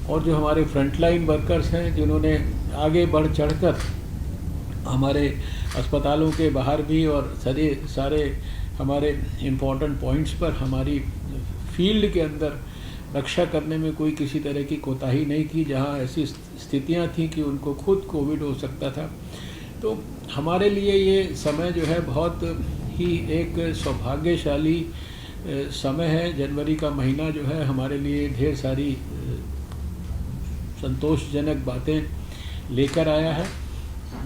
और जो हमारे फ्रंटलाइन वर्कर्स हैं जिन्होंने आगे बढ़ चढ़कर हमारे अस्पतालों के बाहर भी और सारे हमारे इम्पोर्टेंट पॉइंट्स पर हमारी फील्ड के अंदर रक्षा करने में कोई किसी तरह की कोताही नहीं की, जहां ऐसी स्थितियां थी कि उनको खुद कोविड हो सकता था। तो हमारे लिए ये समय जो है बहुत ही एक सौभाग्यशाली समय है। जनवरी का महीना जो है हमारे लिए ढेर सारी संतोषजनक बातें लेकर आया है।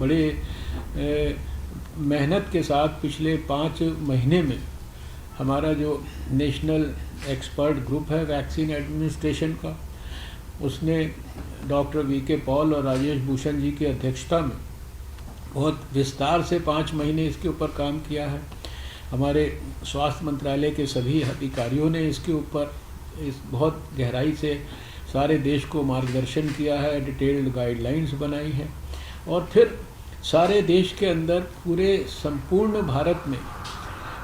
बड़े मेहनत के साथ पिछले 5 महीने में हमारा जो नेशनल एक्सपर्ट ग्रुप है वैक्सीन एडमिनिस्ट्रेशन का, उसने डॉक्टर वीके पॉल और राजेश भूषण जी की अध्यक्षता में बहुत विस्तार से 5 महीने इसके ऊपर काम किया है। हमारे स्वास्थ्य मंत्रालय के सभी अधिकारियों ने इसके ऊपर बहुत गहराई से सारे देश को मार्गदर्शन किया है, डिटेल्ड गाइडलाइंस बनाई हैं और फिर सारे देश के अंदर पूरे संपूर्ण भारत में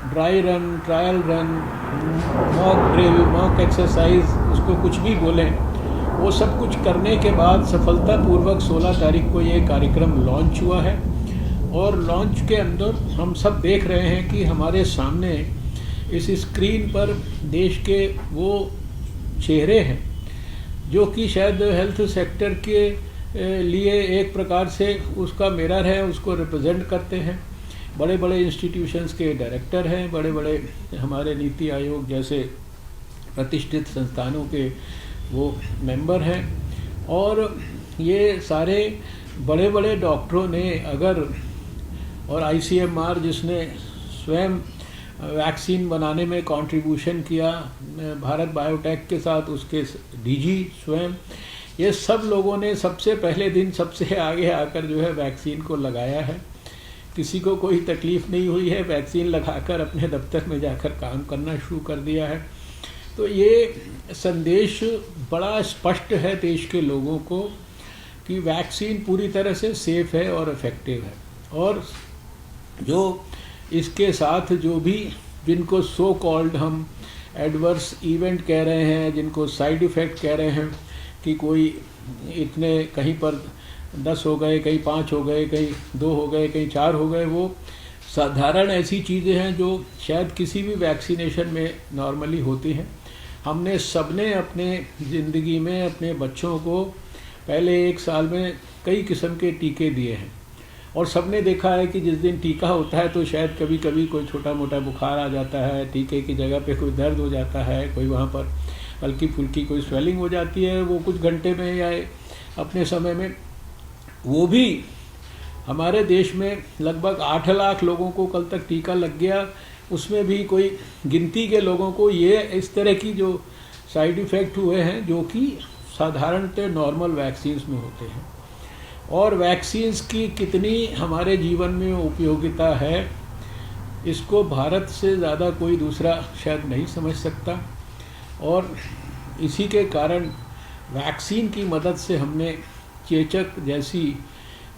dry run, trial run, mock drill, mock exercise, उसको कुछ भी बोलें, वो सब कुछ करने के बाद सफलतापूर्वक 16 तारीख को ये कार्यक्रम लॉन्च हुआ है। और लॉन्च के अंदर हम सब देख रहे हैं कि हमारे सामने इस स्क्रीन पर देश के वो चेहरे हैं जो कि शायद हेल्थ सेक्टर के लिए एक प्रकार से उसका मिरर है, उसको रिप्रेजेंट करते हैं। बड़े बड़े इंस्टीट्यूशंस के डायरेक्टर हैं, बड़े बड़े हमारे नीति आयोग जैसे प्रतिष्ठित संस्थानों के वो मेंबर हैं और ये सारे बड़े बड़े डॉक्टरों ने अगर, और ICMR जिसने स्वयं वैक्सीन बनाने में कंट्रीब्यूशन किया, भारत बायोटेक के साथ उसके DG स्वयं, ये सब लोगों ने सबसे पहले दिन सबसे आगे आकर जो है वैक्सीन को लगाया है। किसी को कोई तकलीफ़ नहीं हुई है, वैक्सीन लगाकर अपने दफ्तर में जाकर काम करना शुरू कर दिया है। तो ये संदेश बड़ा स्पष्ट है देश के लोगों को कि वैक्सीन पूरी तरह से सेफ़ है और इफ़ेक्टिव है। और जो इसके साथ जो भी जिनको सो कॉल्ड हम एडवर्स इवेंट कह रहे हैं, जिनको साइड इफ़ेक्ट कह रहे हैं कि कोई इतने कहीं पर 10 हो गए, कहीं 5 हो गए, कहीं 2 हो गए, कहीं 4 हो गए, वो साधारण ऐसी चीज़ें हैं जो शायद किसी भी वैक्सीनेशन में नॉर्मली होती हैं। हमने सबने अपने ज़िंदगी में अपने बच्चों को पहले 1 साल में कई किस्म के टीके दिए हैं और सबने देखा है कि जिस दिन टीका होता है तो शायद कभी कभी कोई छोटा मोटा बुखार आ जाता है, टीके की जगह पे कोई दर्द हो जाता है, कोई वहाँ पर हल्की फुल्की कोई स्वेलिंग हो जाती है, वो कुछ घंटे में या अपने समय में। वो भी हमारे देश में लगभग 8 लाख लोगों को कल तक टीका लग गया, उसमें भी कोई गिनती के लोगों को ये इस तरह की जो साइड इफ़ेक्ट हुए हैं जो कि साधारणतः नॉर्मल वैक्सीन्स में होते हैं। और वैक्सीन्स की कितनी हमारे जीवन में उपयोगिता है, इसको भारत से ज़्यादा कोई दूसरा शायद नहीं समझ सकता। और इसी के कारण वैक्सीन की मदद से हमने चेचक जैसी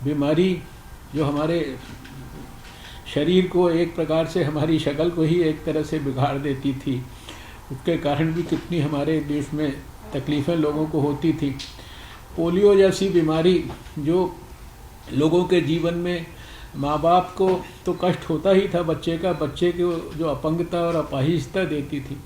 बीमारी जो हमारे शरीर को एक प्रकार से, हमारी शक्ल को ही एक तरह से बिगाड़ देती थी, उसके कारण भी कितनी हमारे देश में तकलीफ़ें लोगों को होती थी। पोलियो जैसी बीमारी जो लोगों के जीवन में माँ बाप को तो कष्ट होता ही था बच्चे को जो अपंगता और अपाहिजता देती थी,